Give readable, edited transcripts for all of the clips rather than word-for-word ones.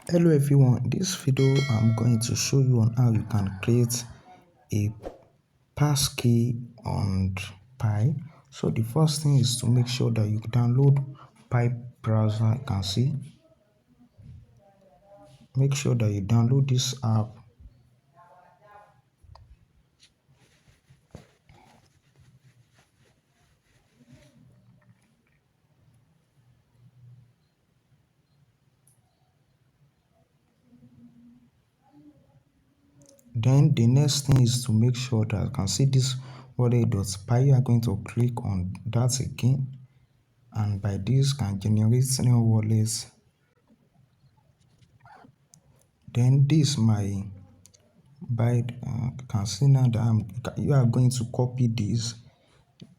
Hello everyone, this video I'm going to show you on how you can create a passkey on Pi. So the first thing is to make sure that you download Pi browser. You can see, make sure that you download this app. Then the next thing is to make sure that you can see this wallet.pi. You are going to click on that again, and by this can generate new wallets. Then this my can see now that you are going to copy this.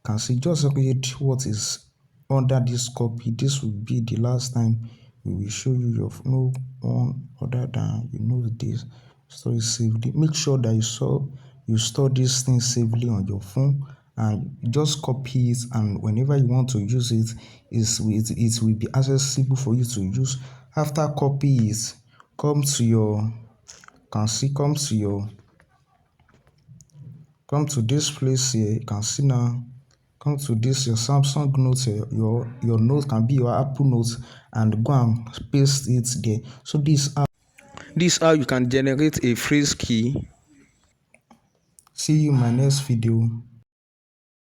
Can see, just read what is under this copy. This will be the last time we will show you your no one other than this. Store it safely. Make sure that you store this thing safely on your phone, and just copy it, and whenever you want to use it, it will be accessible for you to use. After copy it, come to your can see come to this place here. You can see now, come to this your Samsung note here. Your note can be your Apple note, and go and paste it there. So this how you can generate a phrase key. See you in my next video.